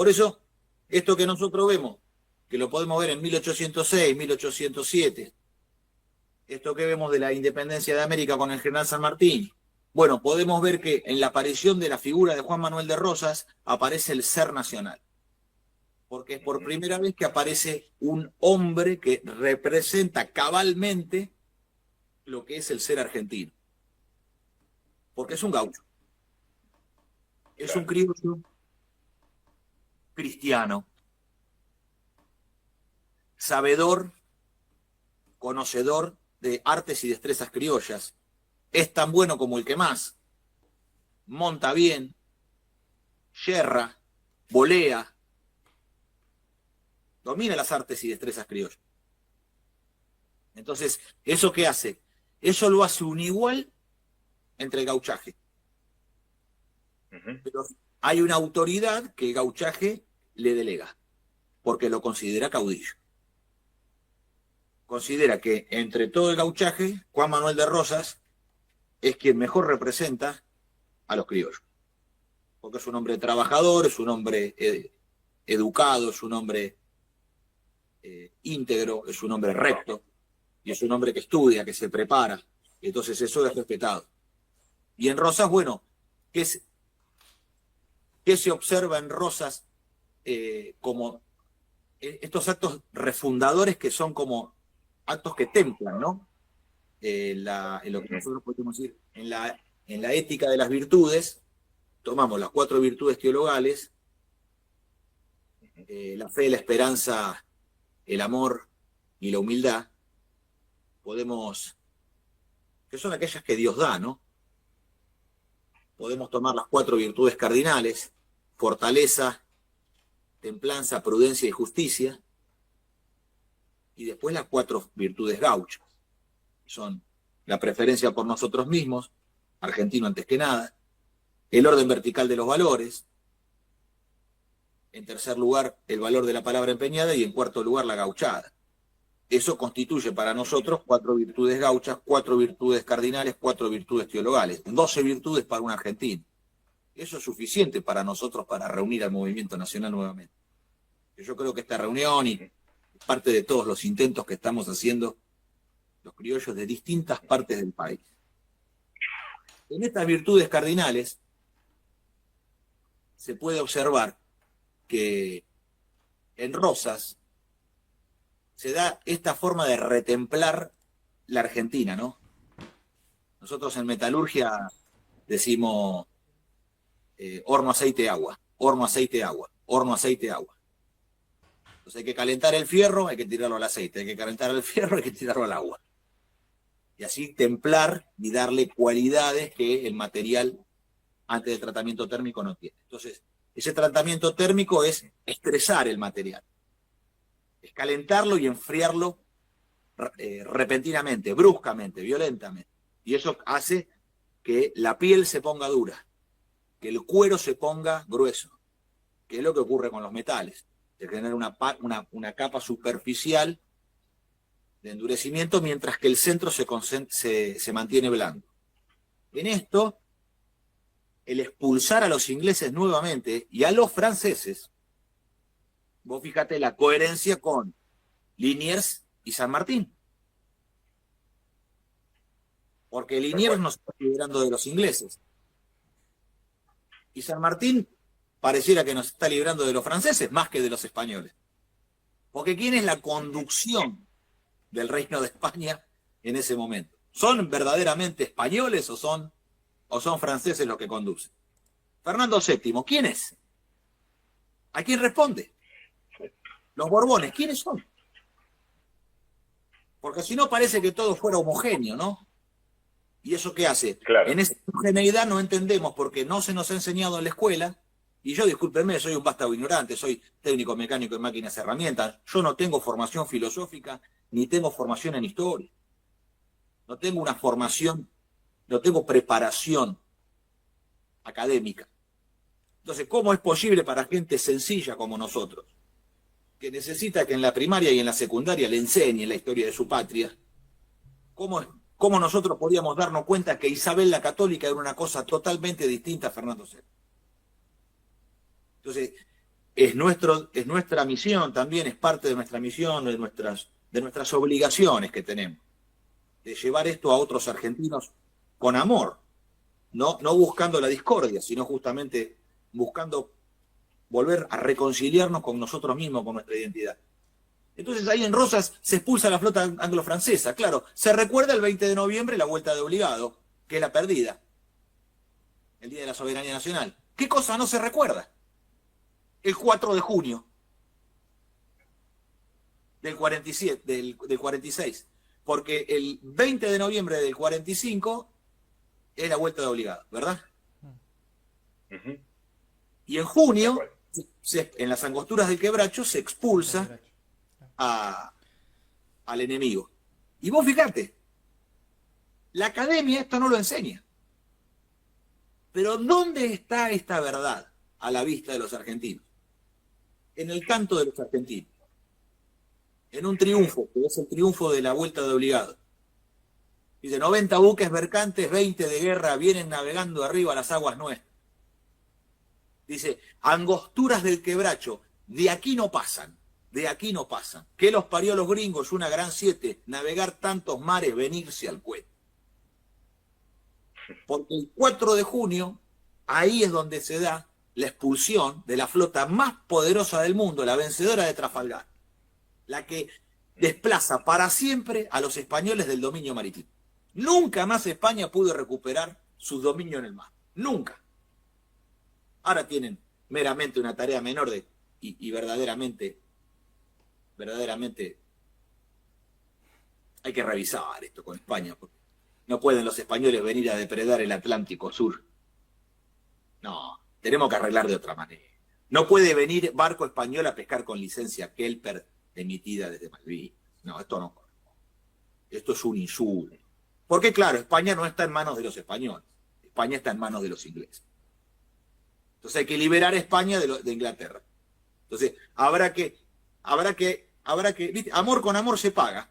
Por eso, esto que nosotros vemos, que lo podemos ver en 1806, 1807, esto que vemos de la independencia de América con el general San Martín, bueno, podemos ver que en la aparición de la figura de Juan Manuel de Rosas aparece el ser nacional. Porque es por primera vez que aparece un hombre que representa cabalmente lo que es el ser argentino. Porque es un gaucho. Es un criollo cristiano, sabedor, conocedor de artes y destrezas criollas. Es tan bueno como el que más. Monta bien, yerra, volea, domina las artes y destrezas criollas. Entonces, ¿eso qué hace? Eso lo hace un igual entre el gauchaje. Pero hay una autoridad que el gauchaje le delega, porque lo considera caudillo. Considera que entre todo el gauchaje, Juan Manuel de Rosas es quien mejor representa a los criollos. Porque es un hombre trabajador, es un hombre educado, es un hombre íntegro, es un hombre recto, y es un hombre que estudia, que se prepara. Entonces eso es respetado. Y en Rosas, bueno, ¿qué se observa en Rosas como estos actos refundadores que son como actos que templan, ¿no? En lo que nosotros podemos decir, en la ética de las virtudes, tomamos las 4 virtudes teologales, la fe, la esperanza, el amor y la humildad, que son aquellas que Dios da, ¿no? Podemos tomar las 4 virtudes cardinales, fortaleza, templanza, prudencia y justicia, y después las 4 virtudes gauchas. Son la preferencia por nosotros mismos, argentino antes que nada, el orden vertical de los valores, en tercer lugar el valor de la palabra empeñada y en cuarto lugar la gauchada. Eso constituye para nosotros 4 virtudes gauchas, 4 virtudes cardinales, 4 virtudes teologales, 12 virtudes para un argentino. Eso es suficiente para nosotros para reunir al movimiento nacional nuevamente. Yo creo que esta reunión y parte de todos los intentos que estamos haciendo los criollos de distintas partes del país. En estas virtudes cardinales se puede observar que en Rosas se da esta forma de retemplar la Argentina, ¿no? Nosotros en metalurgia decimos horno, aceite, agua, horno, aceite, agua, horno, aceite, agua. Entonces hay que calentar el fierro, hay que tirarlo al aceite, hay que calentar el fierro, hay que tirarlo al agua. Y así templar y darle cualidades que el material antes del tratamiento térmico no tiene. Entonces, ese tratamiento térmico es estresar el material. Es calentarlo y enfriarlo repentinamente, bruscamente, violentamente. Y eso hace que la piel se ponga dura, que el cuero se ponga grueso, que es lo que ocurre con los metales. Se genera una capa superficial de endurecimiento mientras que el centro se mantiene blando. En esto, el expulsar a los ingleses nuevamente y a los franceses, vos fíjate la coherencia con Liniers y San Martín. Porque Liniers nos está librando de los ingleses. Y San Martín pareciera que nos está librando de los franceses más que de los españoles. Porque ¿quién es la conducción del Reino de España en ese momento? ¿Son verdaderamente españoles o son franceses los que conducen? Fernando VII, ¿quién es? ¿A quién responde? Los Borbones, ¿quiénes son? Porque si no parece que todo fuera homogéneo, ¿no? ¿Y eso qué hace? Claro. En esa homogeneidad no entendemos porque no se nos ha enseñado en la escuela, y yo, discúlpenme, soy un vástago ignorante, soy técnico mecánico en máquinas y herramientas, yo no tengo formación filosófica, ni tengo formación en historia. No tengo una formación, no tengo preparación académica. Entonces, ¿cómo es posible para gente sencilla como nosotros, que necesita que en la primaria y en la secundaria le enseñen la historia de su patria, cómo nosotros podíamos darnos cuenta que Isabel la Católica era una cosa totalmente distinta a Fernando VII? Entonces, es nuestra misión también, es parte de nuestra misión, de nuestras obligaciones que tenemos, de llevar esto a otros argentinos con amor, no buscando la discordia, sino justamente buscando volver a reconciliarnos con nosotros mismos, con nuestra identidad. Entonces ahí en Rosas se expulsa la flota anglo-francesa, claro, se recuerda el 20 de noviembre la vuelta de obligado, que es la perdida, el Día de la Soberanía Nacional. ¿Qué cosa no se recuerda? El 4 de junio del 47, del 46, porque el 20 de noviembre del 45 es la vuelta de obligado, ¿verdad? Ujú. Y en junio, en las angosturas del Quebracho, se expulsa al enemigo. Y vos fíjate, la academia esto no lo enseña. Pero ¿dónde está esta verdad a la vista de los argentinos? En el canto de los argentinos. En un triunfo, que es el triunfo de la vuelta de obligado. Dice, 90 buques mercantes, 20 de guerra, vienen navegando arriba a las aguas nuestras. Dice, angosturas del Quebracho, de aquí no pasan, de aquí no pasan. ¿Qué los parió los gringos? Una gran 7, navegar tantos mares, venirse al cuento. Porque el 4 de junio, ahí es donde se da la expulsión de la flota más poderosa del mundo, la vencedora de Trafalgar, la que desplaza para siempre a los españoles del dominio marítimo. Nunca más España pudo recuperar su dominio en el mar. Nunca. Ahora tienen meramente una tarea menor y verdaderamente hay que revisar esto con España, porque no pueden los españoles venir a depredar el Atlántico Sur. No, tenemos que arreglar de otra manera. No puede venir barco español a pescar con licencia Kelper emitida desde Malvinas. No, esto no. Esto es un insulto. Porque claro, España no está en manos de los españoles. España está en manos de los ingleses. Entonces hay que liberar a España de Inglaterra. Entonces habrá que, ¿viste? Amor con amor se paga.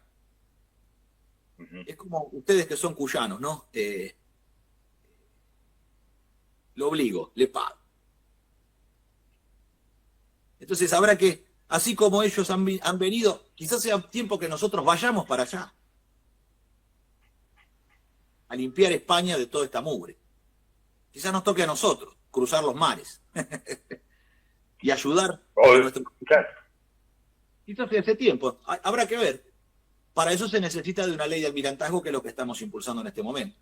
Es como ustedes que son cuyanos, ¿no? Lo obligo, le pago. Entonces habrá que, así como ellos han venido, quizás sea tiempo que nosotros vayamos para allá, a limpiar España de toda esta mugre. Quizás nos toque a nosotros cruzar los mares y ayudar a nuestro... Claro. Quizás hace tiempo, habrá que ver. Para eso se necesita de una ley de almirantazgo, que es lo que estamos impulsando en este momento.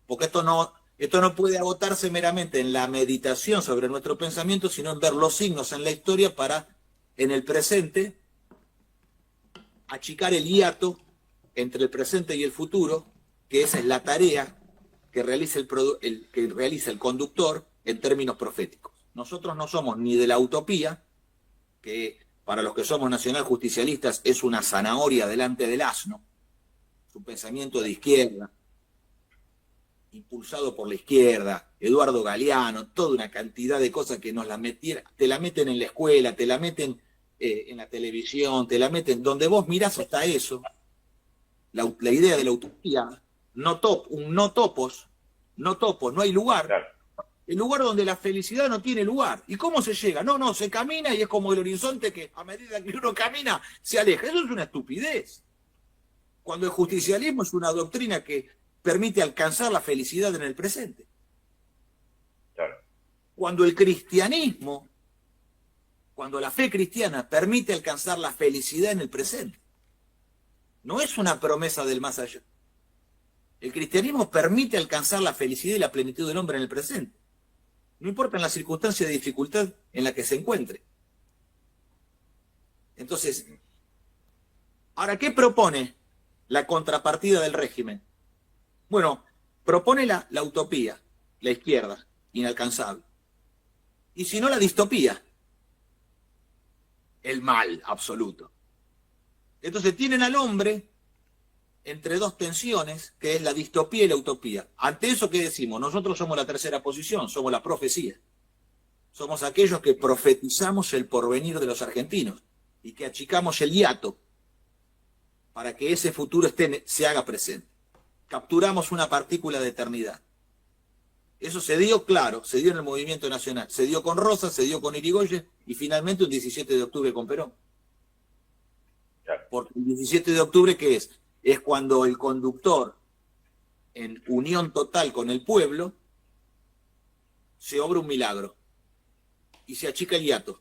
Porque esto no puede agotarse meramente en la meditación sobre nuestro pensamiento, sino en ver los signos en la historia para, en el presente, achicar el hiato entre el presente y el futuro, que esa es la tarea que realiza el conductor en términos proféticos. Nosotros no somos ni de la utopía, que para los que somos nacional-justicialistas es una zanahoria delante del asno, es un pensamiento de izquierda, impulsado por la izquierda, Eduardo Galeano, toda una cantidad de cosas que nos la metieron, te la meten en la escuela, te la meten en la televisión, te la meten, donde vos mirás está eso, la idea de la utopía, no topos, no hay lugar. Claro. El lugar donde la felicidad no tiene lugar. ¿Y cómo se llega? No, se camina y es como el horizonte que a medida que uno camina se aleja. Eso es una estupidez. Cuando el justicialismo es una doctrina que permite alcanzar la felicidad en el presente. Claro. Cuando el cristianismo, cuando la fe cristiana permite alcanzar la felicidad en el presente. No es una promesa del más allá. El cristianismo permite alcanzar la felicidad y la plenitud del hombre en el presente. No importa en la circunstancia de dificultad en la que se encuentre. Entonces, ¿ahora qué propone la contrapartida del régimen? Bueno, propone la utopía, la izquierda, inalcanzable. Y si no, la distopía, el mal absoluto. Entonces tienen al hombre entre dos tensiones, que es la distopía y la utopía. Ante eso, ¿qué decimos? Nosotros somos la tercera posición, somos la profecía. Somos aquellos que profetizamos el porvenir de los argentinos y que achicamos el hiato para que ese futuro se haga presente. Capturamos una partícula de eternidad. Eso se dio, claro, se dio en el movimiento nacional. Se dio con Rosas, se dio con Irigoyen y finalmente un 17 de octubre con Perón. Claro. Porque el 17 de octubre, ¿qué es? Es cuando el conductor, en unión total con el pueblo, se obra un milagro y se achica el hiato.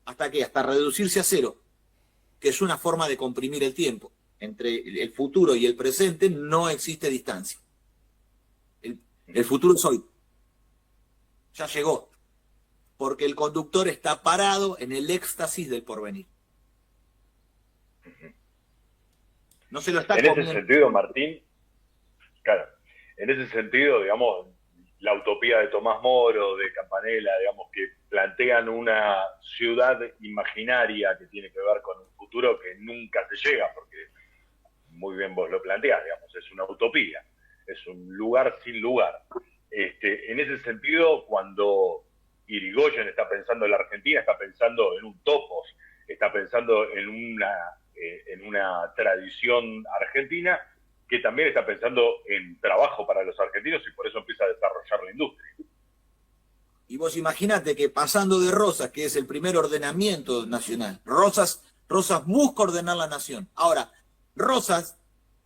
¿Hasta qué? Hasta reducirse a cero, que es una forma de comprimir el tiempo. Entre el futuro y el presente no existe distancia. El futuro es hoy. Ya llegó. Porque el conductor está parado en el éxtasis del porvenir. No se lo está En comiendo. ese sentido, Martín, claro, en ese sentido, digamos, la utopía de Tomás Moro, de Campanella, digamos, que plantean una ciudad imaginaria que tiene que ver con un futuro que nunca se llega, porque muy bien vos lo planteás, digamos, es una utopía, es un lugar sin lugar. En ese sentido, cuando Irigoyen está pensando en la Argentina, está pensando en un topos, está pensando en una tradición argentina que también está pensando en trabajo para los argentinos y por eso empieza a desarrollar la industria. Y vos imaginate que pasando de Rosas, que es el primer ordenamiento nacional, Rosas busca ordenar la nación. Ahora, Rosas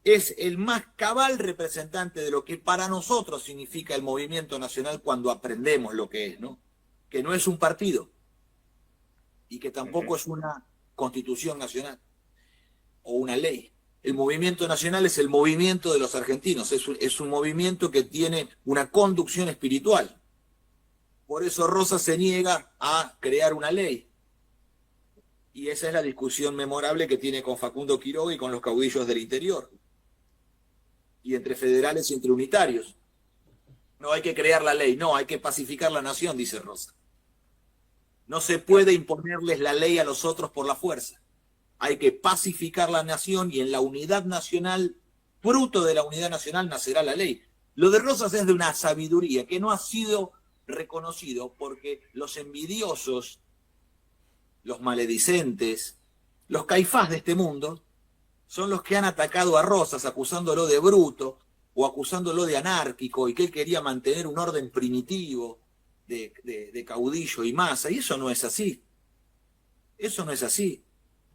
es el más cabal representante de lo que para nosotros significa el movimiento nacional cuando aprendemos lo que es, ¿no? Que no es un partido y que tampoco es una constitución nacional o una ley. El movimiento nacional es el movimiento de los argentinos, es un movimiento que tiene una conducción espiritual. Por eso Rosas se niega a crear una ley. Y esa es la discusión memorable que tiene con Facundo Quiroga y con los caudillos del interior. Y entre federales y entre unitarios. No hay que crear la ley, no, hay que pacificar la nación, dice Rosas. No se puede imponerles la ley a los otros por la fuerza. Hay que pacificar la nación y en la unidad nacional, fruto de la unidad nacional, nacerá la ley. Lo de Rosas es de una sabiduría que no ha sido reconocido porque los envidiosos, los maledicentes, los caifás de este mundo, son los que han atacado a Rosas acusándolo de bruto o acusándolo de anárquico y que él quería mantener un orden primitivo de caudillo y masa. Y eso no es así. Eso no es así.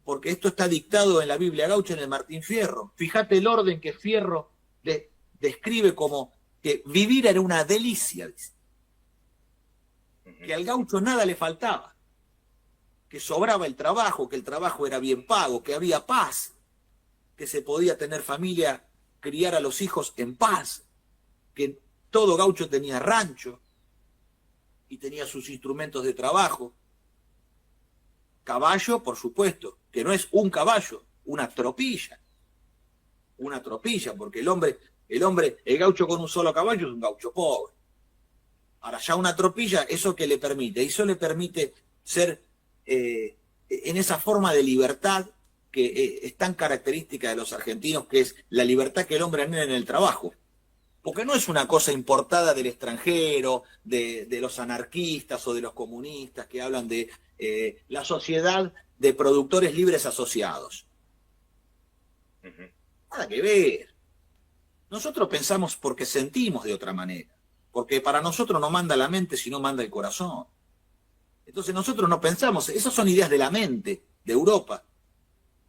Porque esto está dictado en la Biblia Gaucha, en el Martín Fierro. Fíjate el orden que Fierro describe como que vivir era una delicia, dice. Que al gaucho nada le faltaba. Que sobraba el trabajo, que el trabajo era bien pago, que había paz, que se podía tener familia, criar a los hijos en paz, que todo gaucho tenía rancho y tenía sus instrumentos de trabajo. Caballo, por supuesto, que no es un caballo, una tropilla. Una tropilla, porque el gaucho con un solo caballo es un gaucho pobre. Ahora, ya una tropilla, ¿eso qué le permite? Eso le permite ser en esa forma de libertad que es tan característica de los argentinos, que es la libertad que el hombre anhela en el trabajo. Porque no es una cosa importada del extranjero, de los anarquistas o de los comunistas que hablan de la sociedad de productores libres asociados. Nada que ver. Nosotros pensamos porque sentimos de otra manera. Porque para nosotros no manda la mente, sino manda el corazón. Entonces nosotros no pensamos, esas son ideas de la mente, de Europa,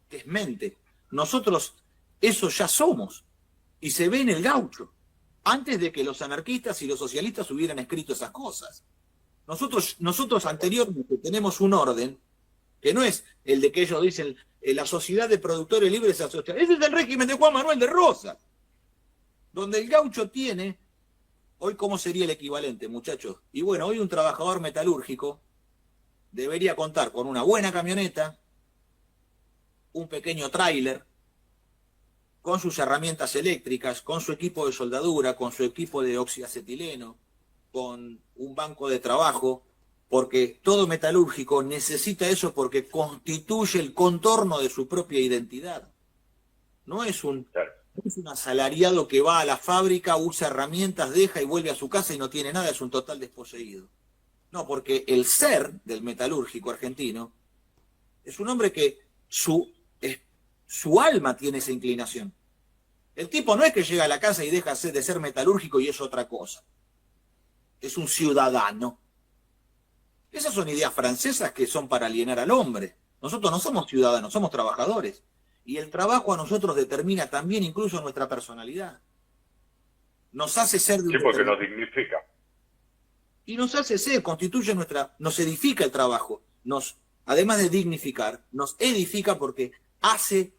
que es mente. Nosotros eso ya somos. Y se ve en el gaucho. Antes de que los anarquistas y los socialistas hubieran escrito esas cosas. Nosotros anteriormente tenemos un orden que no es el de que ellos dicen la sociedad de productores libres asociados. Ese es el régimen de Juan Manuel de Rosas, donde el gaucho tiene, hoy cómo sería el equivalente, muchachos. Y bueno, hoy un trabajador metalúrgico debería contar con una buena camioneta, un pequeño tráiler, con sus herramientas eléctricas, con su equipo de soldadura, con su equipo de oxiacetileno, con un banco de trabajo, porque todo metalúrgico necesita eso porque constituye el contorno de su propia identidad. No es un asalariado que va a la fábrica, usa herramientas, deja y vuelve a su casa y no tiene nada, es un total desposeído. No, porque el ser del metalúrgico argentino es un hombre que su alma tiene esa inclinación. El tipo no es que llega a la casa y deja de ser metalúrgico y es otra cosa. es un ciudadano. Esas son ideas francesas que son para alienar al hombre. Nosotros no somos ciudadanos, somos trabajadores. Y el trabajo a nosotros determina también incluso nuestra personalidad. Nos hace ser de un Sí, porque nos dignifica. Y nos hace ser, nos edifica el trabajo. Además de dignificar, nos edifica porque hace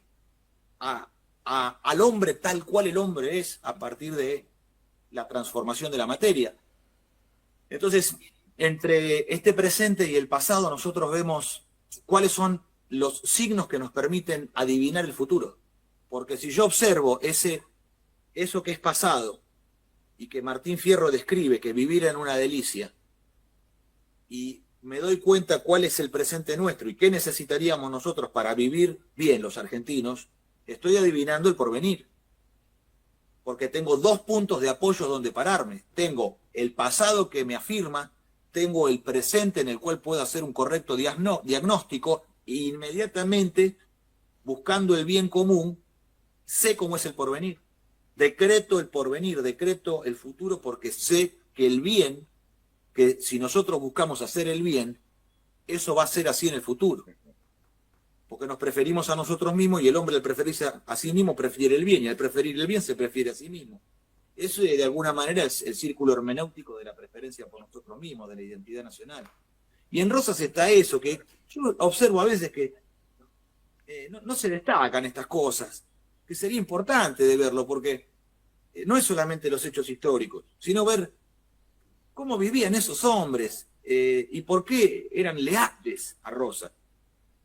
al hombre tal cual el hombre es a partir de la transformación de la materia. Entonces, entre este presente y el pasado, nosotros vemos cuáles son los signos que nos permiten adivinar el futuro. Porque si yo observo eso que es pasado y que Martín Fierro describe, que vivir en una delicia, y me doy cuenta cuál es el presente nuestro y qué necesitaríamos nosotros para vivir bien los argentinos, estoy adivinando el porvenir. Porque tengo dos puntos de apoyo donde pararme. Tengo el pasado que me afirma, tengo el presente en el cual puedo hacer un correcto diagnóstico e inmediatamente, buscando el bien común, sé cómo es el porvenir. Decreto el porvenir, decreto el futuro, porque sé que el bien, que si nosotros buscamos hacer el bien, eso va a ser así en el futuro. Porque nos preferimos a nosotros mismos y el hombre al preferirse a sí mismo prefiere el bien, y al preferir el bien se prefiere a sí mismo. Eso de alguna manera es el círculo hermenéutico de la preferencia por nosotros mismos, de la identidad nacional. Y en Rosas está eso, que yo observo a veces que no se destacan estas cosas, que sería importante de verlo, porque no es solamente los hechos históricos, sino ver cómo vivían esos hombres y por qué eran leales a Rosas.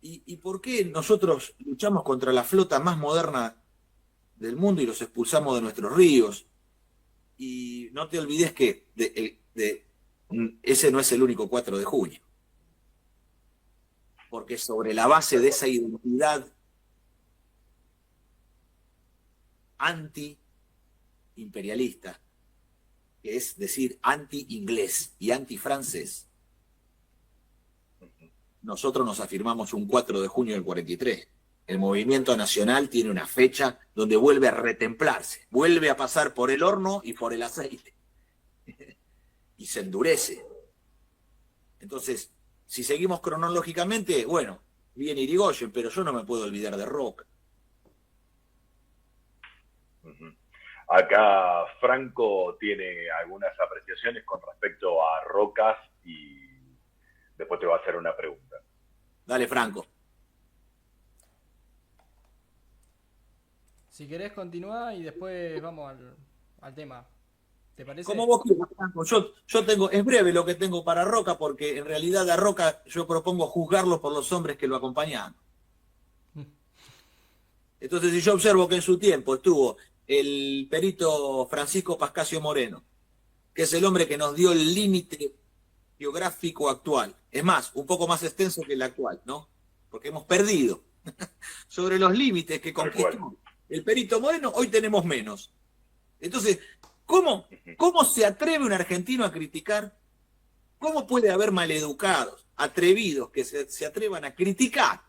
¿Y por qué nosotros luchamos contra la flota más moderna del mundo y los expulsamos de nuestros ríos? Y no te olvides que ese no es el único 4 de junio. Porque sobre la base de esa identidad anti-imperialista, que es decir, anti-inglés y anti-francés, nosotros nos afirmamos un 4 de junio del 43. El movimiento nacional tiene una fecha donde vuelve a retemplarse, vuelve a pasar por el horno y por el aceite. Y se endurece. Entonces, si seguimos cronológicamente, bueno, viene Irigoyen, pero yo no me puedo olvidar de Roca. Acá Franco tiene algunas apreciaciones con respecto a Rocas y después te va a hacer una pregunta. Dale, Franco. Si querés continuar y después vamos al tema. ¿Te parece? Como vos quieras, Franco. Yo tengo, es breve lo que tengo para Roca, porque en realidad a Roca yo propongo juzgarlo por los hombres que lo acompañaban. Entonces, si yo observo que en su tiempo estuvo el perito Francisco Pascasio Moreno, que es el hombre que nos dio el límite geográfico actual. Es más, un poco más extenso que el actual, ¿no? Porque hemos perdido sobre los límites que conquistó el perito Moreno, hoy tenemos menos. Entonces, ¿cómo se atreve un argentino a criticar? ¿Cómo puede haber maleducados, atrevidos, que se atrevan a criticar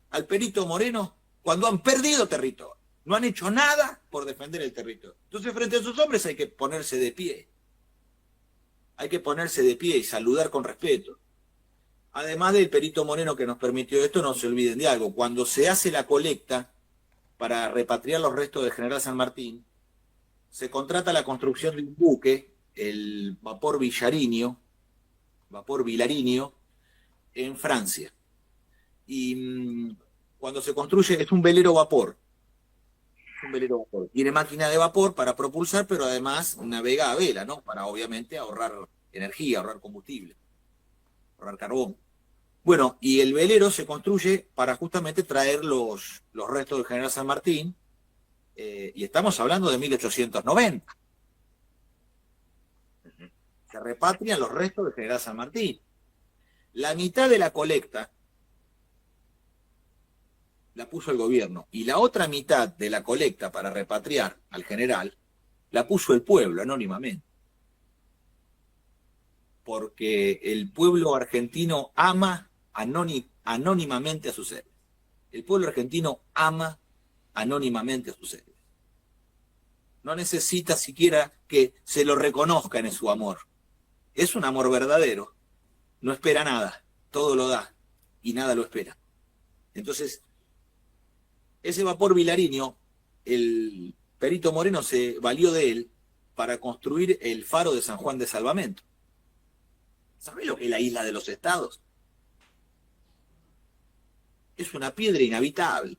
al perito Moreno cuando han perdido territorio? No han hecho nada por defender el territorio. Entonces, frente a esos hombres hay que ponerse de pie. Hay que ponerse de pie y saludar con respeto. Además del perito Moreno que nos permitió esto, no se olviden de algo. Cuando se hace la colecta para repatriar los restos del general San Martín, se contrata la construcción de un buque, el vapor Vilarinho, en Francia. Y cuando se construye, es un velero vapor. Tiene máquina de vapor para propulsar, pero además navega a vela, ¿no? Para obviamente ahorrar energía, ahorrar combustible, ahorrar carbón. Bueno, y el velero se construye para justamente traer los restos del general San Martín, y estamos hablando de 1890. Se repatrian los restos del general San Martín. La mitad de la colecta la puso el gobierno, y la otra mitad de la colecta para repatriar al general la puso el pueblo anónimamente. Porque el pueblo argentino ama anónimamente a sus héroes. El pueblo argentino ama anónimamente a sus héroes. No necesita siquiera que se lo reconozcan en su amor. Es un amor verdadero. No espera nada, todo lo da y nada lo espera. Entonces, ese vapor Vilariño, el Perito Moreno se valió de él para construir el faro de San Juan de Salvamento. ¿Sabés lo que es la isla de los Estados? Es una piedra inhabitable.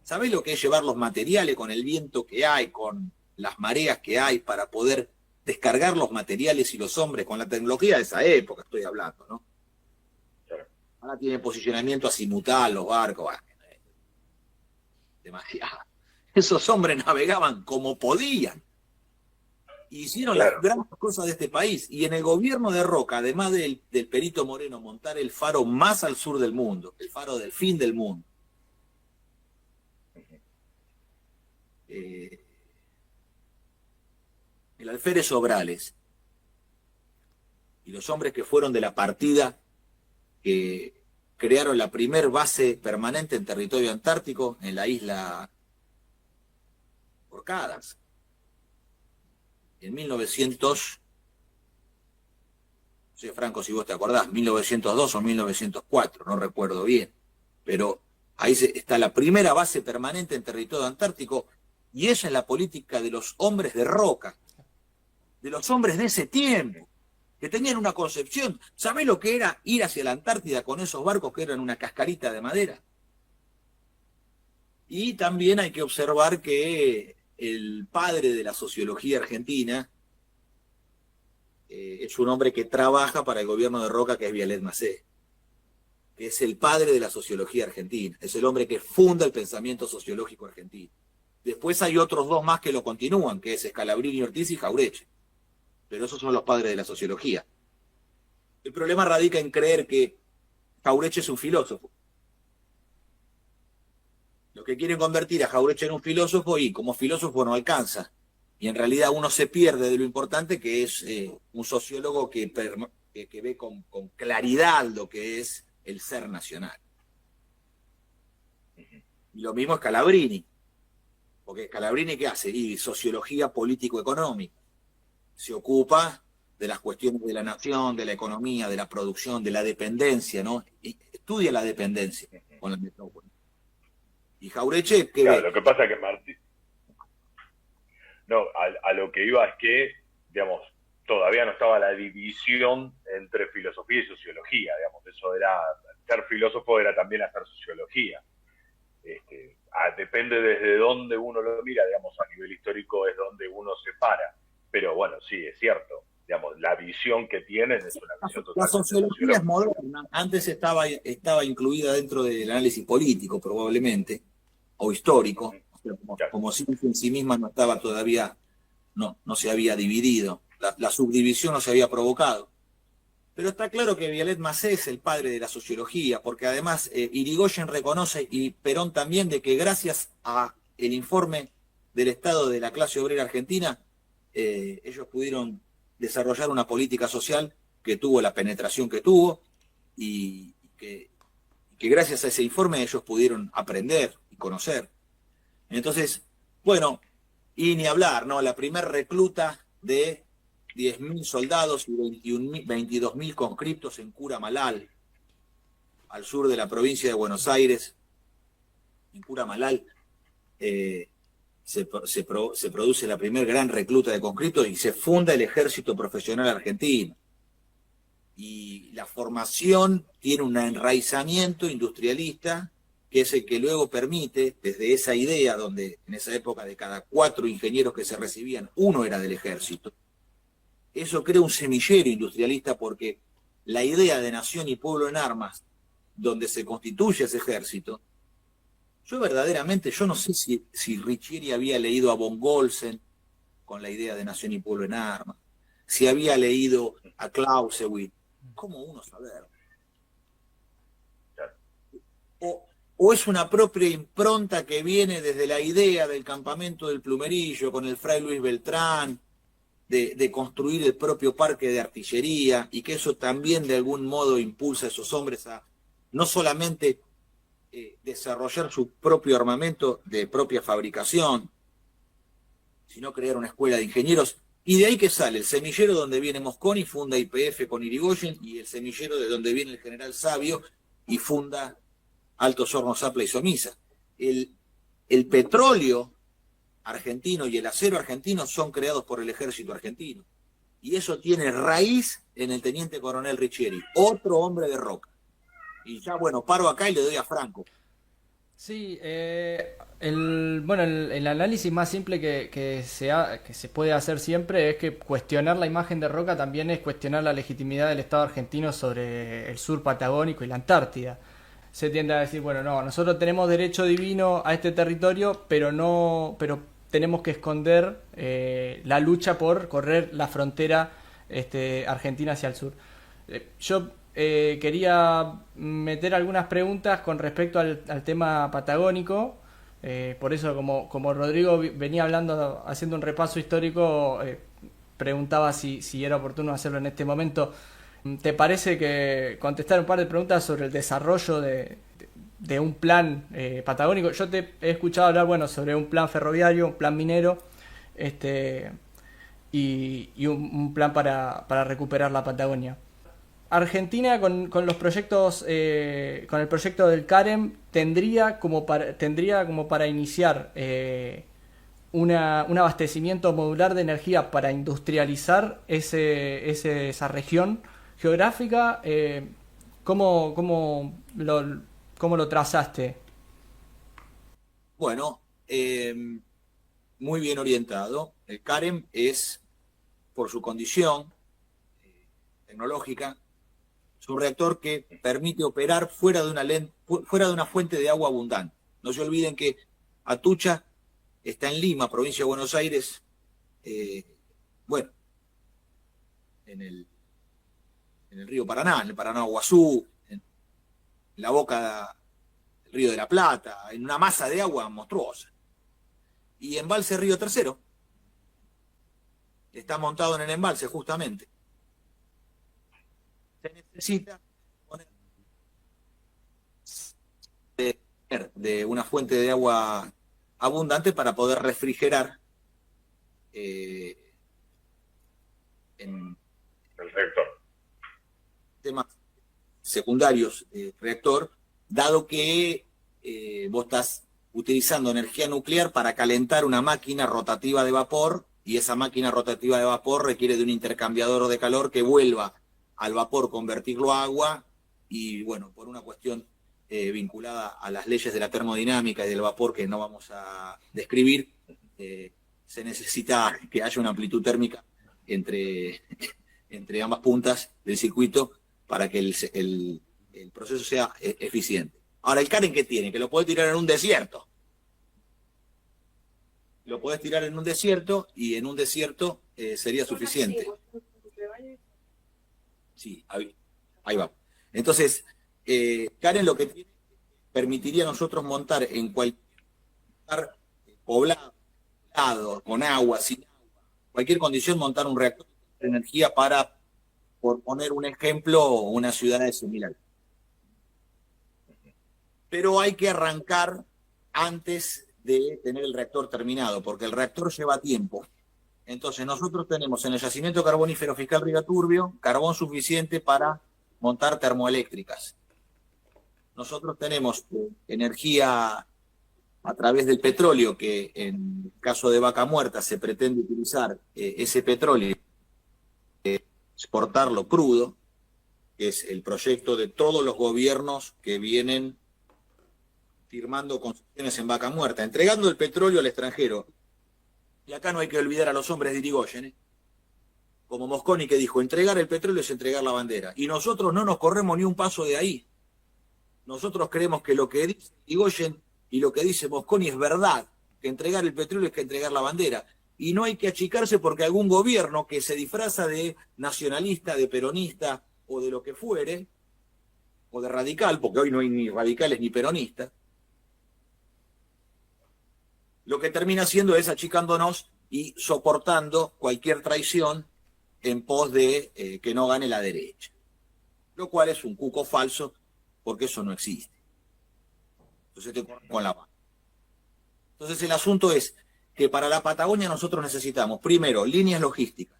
¿Sabés lo que es llevar los materiales con el viento que hay, con las mareas que hay, para poder descargar los materiales y los hombres con la tecnología de esa época, estoy hablando, ¿no? Ahora tienen posicionamiento azimutal los barcos. Bueno, demasiado. Esos hombres navegaban como podían. Hicieron las grandes cosas de este país. Y en el gobierno de Roca, además del Perito Moreno, montar el faro más al sur del mundo, el faro del fin del mundo. El alférez Sobrales y los hombres que fueron de la partida que crearon la primer base permanente en territorio antártico en la isla Orcadas en 1900, no sé, Franco, si vos te acordás, 1902 o 1904, no recuerdo bien, pero ahí está la primera base permanente en territorio antártico, y esa es la política de los hombres de Roca, de los hombres de ese tiempo, que tenían una concepción. ¿Sabés lo que era ir hacia la Antártida con esos barcos que eran una cascarita de madera? Y también hay que observar que el padre de la sociología argentina es un hombre que trabaja para el gobierno de Roca, que es Vialet Macé, que es el padre de la sociología argentina, es el hombre que funda el pensamiento sociológico argentino. Después hay otros dos más que lo continúan, que es Scalabrini Ortiz y Jauretche. Pero esos son los padres de la sociología. El problema radica en creer que Jauretche es un filósofo. Los que quieren convertir a Jauretche en un filósofo, y como filósofo no alcanza. Y en realidad uno se pierde de lo importante que es un sociólogo que ve con claridad lo que es el ser nacional. Y lo mismo es Scalabrini. Porque Scalabrini, ¿qué hace? Y sociología político-económica. Se ocupa de las cuestiones de la nación, de la economía, de la producción, de la dependencia, ¿no? Y estudia la dependencia con la metrópoli. Y Jauretche, ¿qué claro, ve? Lo que pasa es que Martín... No, a lo que iba es que, digamos, todavía no estaba la división entre filosofía y sociología, digamos. Eso era, ser filósofo era también hacer sociología. Depende desde dónde uno lo mira, digamos, a nivel histórico es donde uno se para. Pero bueno, sí, es cierto. Digamos, la visión que tienen es una visión totalmente La sociología es moderna. Antes estaba incluida dentro del análisis político, probablemente, o histórico. O sea, como ciencia en sí misma no estaba todavía, no se había dividido. La subdivisión no se había provocado. Pero está claro que Vialet Macé es el padre de la sociología, porque además Irigoyen reconoce, y Perón también, de que gracias a el informe del estado de la clase obrera argentina, ellos pudieron desarrollar una política social que tuvo la penetración que tuvo, y que gracias a ese informe ellos pudieron aprender y conocer. Entonces, bueno, y ni hablar, ¿no? La primer recluta de 10.000 soldados y 22.000 conscriptos en Curamalal, al sur de la provincia de Buenos Aires. En Curamalal se produce la primer gran recluta de conscriptos y se funda el Ejército Profesional Argentino. Y la formación tiene un enraizamiento industrialista que es el que luego permite, desde esa idea donde en esa época de cada 4 ingenieros que se recibían, 1 era del ejército. Eso crea un semillero industrialista, porque la idea de nación y pueblo en armas, donde se constituye ese ejército, yo no sé si Riccieri había leído a von Golsen con la idea de nación y pueblo en armas, si había leído a Clausewitz, ¿cómo uno saber? O es una propia impronta que viene desde la idea del campamento del Plumerillo con el fray Luis Beltrán, de construir el propio parque de artillería, y que eso también de algún modo impulsa a esos hombres a no solamente desarrollar su propio armamento de propia fabricación, sino crear una escuela de ingenieros Y de ahí que sale el semillero donde viene Mosconi, funda YPF con Irigoyen, y el semillero de donde viene el general Sabio y funda Altos Hornos Zapla y Somisa. El petróleo argentino y el acero argentino son creados por el ejército argentino. Y eso tiene raíz en el teniente coronel Riccieri, otro hombre de Roca. Y ya, bueno, paro acá y le doy a Franco. Sí, el análisis más simple que se puede hacer siempre es que cuestionar la imagen de Roca también es cuestionar la legitimidad del Estado argentino sobre el sur patagónico y la Antártida. Se tiende a decir, bueno, no, nosotros tenemos derecho divino a este territorio, pero tenemos que esconder la lucha por correr la frontera argentina hacia el sur. Yo quería meter algunas preguntas con respecto al tema patagónico. Por eso, como Rodrigo venía hablando, haciendo un repaso histórico, preguntaba si era oportuno hacerlo en este momento. ¿Te parece que contestar un par de preguntas sobre el desarrollo de un plan patagónico? Yo te he escuchado hablar, bueno, sobre un plan ferroviario, un plan minero, y un plan para recuperar la Patagonia. Argentina con los proyectos, con el proyecto del CAREM tendría como para iniciar un abastecimiento modular de energía para industrializar esa región geográfica. ¿Cómo lo trazaste? Bueno, muy bien orientado. El CAREM es, por su condición tecnológica, es un reactor que permite operar fuera de una fuente de agua abundante. No se olviden que Atucha está en Lima, provincia de Buenos Aires, bueno, en el río Paraná, en el Paraná Guazú, en la boca del río de la Plata, en una masa de agua monstruosa. Y embalse Río Tercero está montado en el embalse justamente. Se necesita poner de una fuente de agua abundante para poder refrigerar en el reactor. Temas secundarios reactor, dado que vos estás utilizando energía nuclear para calentar una máquina rotativa de vapor, y esa máquina rotativa de vapor requiere de un intercambiador de calor que vuelva al vapor, convertirlo a agua, y bueno, por una cuestión vinculada a las leyes de la termodinámica y del vapor que no vamos a describir, se necesita que haya una amplitud térmica entre ambas puntas del circuito para que el proceso sea eficiente. Ahora, ¿el CAREM qué tiene? Que lo podés tirar en un desierto. Lo podés tirar en un desierto y en un desierto sería suficiente. Sí, ahí va. Entonces, CAREM lo que tiene permitiría a nosotros montar en cualquier poblado, con agua, sin agua, cualquier condición, montar un reactor de energía para, por poner un ejemplo, una ciudad similar. Pero hay que arrancar antes de tener el reactor terminado, porque el reactor lleva tiempo. Entonces nosotros tenemos en el yacimiento carbonífero Fiscal Rivaturbio carbón suficiente para montar termoeléctricas. Nosotros tenemos energía a través del petróleo, que en el caso de Vaca Muerta se pretende utilizar ese petróleo, exportarlo crudo, que es el proyecto de todos los gobiernos que vienen firmando concesiones en Vaca Muerta, entregando el petróleo al extranjero. Y acá no hay que olvidar a los hombres de Irigoyen, como Mosconi, que dijo, entregar el petróleo es entregar la bandera. Y nosotros no nos corremos ni un paso de ahí. Nosotros creemos que lo que dice Irigoyen y lo que dice Mosconi es verdad, que entregar el petróleo es que entregar la bandera. Y no hay que achicarse porque algún gobierno que se disfraza de nacionalista, de peronista o de lo que fuere, o de radical, porque hoy no hay ni radicales ni peronistas, lo que termina haciendo es achicándonos y soportando cualquier traición en pos de que no gane la derecha. Lo cual es un cuco falso, porque eso no existe. Entonces te corren con la mano. Entonces el asunto es, que para la Patagonia nosotros necesitamos, primero, líneas logísticas.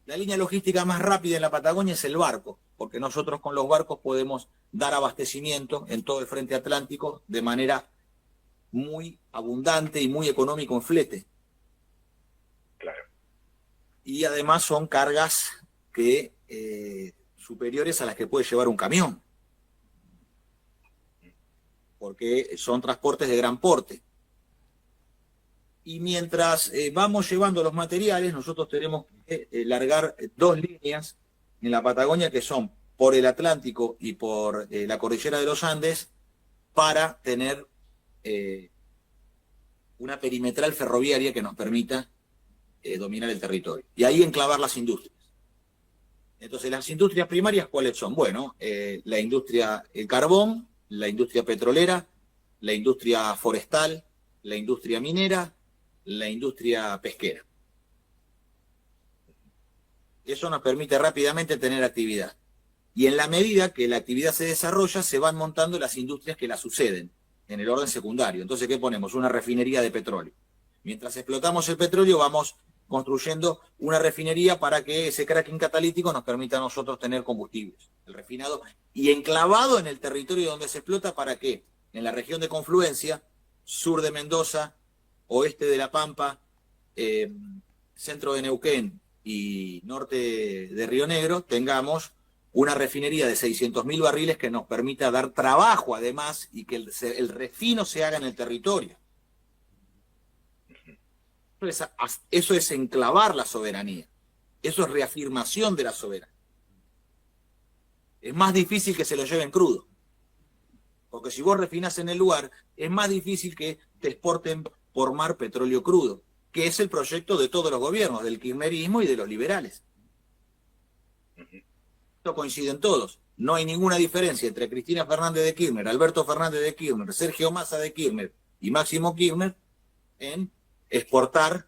La línea logística más rápida en la Patagonia es el barco, porque nosotros con los barcos podemos dar abastecimiento en todo el frente atlántico de manera muy abundante y muy económico en flete. Claro. Y además son cargas que superiores a las que puede llevar un camión, porque son transportes de gran porte. Y mientras vamos llevando los materiales, nosotros tenemos que largar 2 líneas en la Patagonia, que son por el Atlántico y por la cordillera de los Andes, para tener una perimetral ferroviaria que nos permita dominar el territorio. Y ahí enclavar las industrias. Entonces, las industrias primarias, ¿cuáles son? Bueno, la industria, el carbón, la industria petrolera, la industria forestal, la industria minera, la industria pesquera. Eso nos permite rápidamente tener actividad. Y en la medida que la actividad se desarrolla, se van montando las industrias que la suceden, en el orden secundario. Entonces, ¿qué ponemos? Una refinería de petróleo. Mientras explotamos el petróleo, vamos construyendo una refinería para que ese cracking catalítico nos permita a nosotros tener combustibles, el refinado, y enclavado en el territorio donde se explota, ¿para qué? En la región de confluencia, sur de Mendoza, oeste de La Pampa, centro de Neuquén y norte de Río Negro, tengamos una refinería de 600.000 barriles que nos permita dar trabajo además y que el refino se haga en el territorio. Eso es enclavar la soberanía. Eso es reafirmación de la soberanía. Es más difícil que se lo lleven crudo. Porque si vos refinás en el lugar, es más difícil que te exporten por mar petróleo crudo, que es el proyecto de todos los gobiernos, del kirchnerismo y de los liberales. Esto coinciden todos. No hay ninguna diferencia entre Cristina Fernández de Kirchner, Alberto Fernández de Kirchner, Sergio Massa de Kirchner y Máximo Kirchner en exportar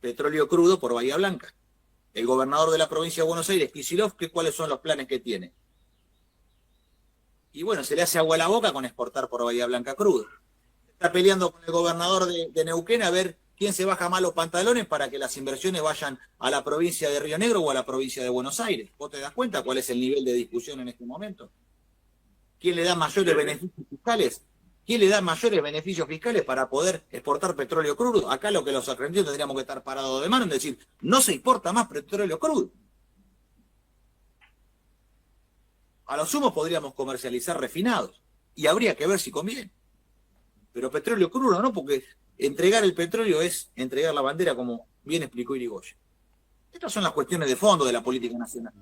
petróleo crudo por Bahía Blanca. El gobernador de la provincia de Buenos Aires, Kicillof, ¿cuáles son los planes que tiene? Y bueno, se le hace agua a la boca con exportar por Bahía Blanca crudo. Está peleando con el gobernador de Neuquén a ver quién se baja más los pantalones para que las inversiones vayan a la provincia de Río Negro o a la provincia de Buenos Aires. ¿Vos te das cuenta cuál es el nivel de discusión en este momento? ¿Quién le da mayores beneficios fiscales? ¿Quién le da mayores beneficios fiscales para poder exportar petróleo crudo? Acá lo que los argentinos tendríamos que estar parados de mano en decir, no se importa más petróleo crudo. A lo sumo podríamos comercializar refinados y habría que ver si conviene. Pero petróleo crudo no, porque entregar el petróleo es entregar la bandera, como bien explicó Irigoyen. Estas son las cuestiones de fondo de la política nacional.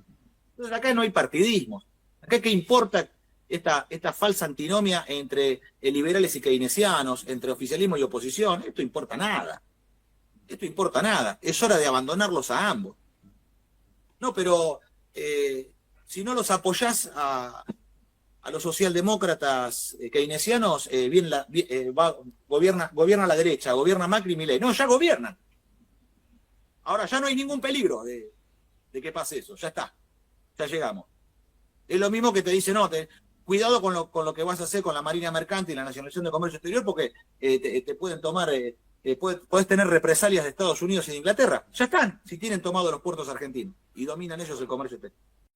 Entonces acá no hay partidismo. Acá qué importa esta falsa antinomia entre liberales y keynesianos, entre oficialismo y oposición. Esto importa nada. Esto importa nada. Es hora de abandonarlos a ambos. No, pero si no los apoyás a los socialdemócratas keynesianos, gobierna la derecha, gobierna Macri y Milei. No, ya gobiernan. Ahora ya no hay ningún peligro de que pase eso. Ya está. Ya llegamos. Es lo mismo que te dice, no, cuidado con lo que vas a hacer con la Marina Mercante y la Nacionalización de Comercio Exterior, porque te pueden tomar, podés tener represalias de Estados Unidos y de Inglaterra. Ya están, si tienen tomado los puertos argentinos y dominan ellos el comercio exterior.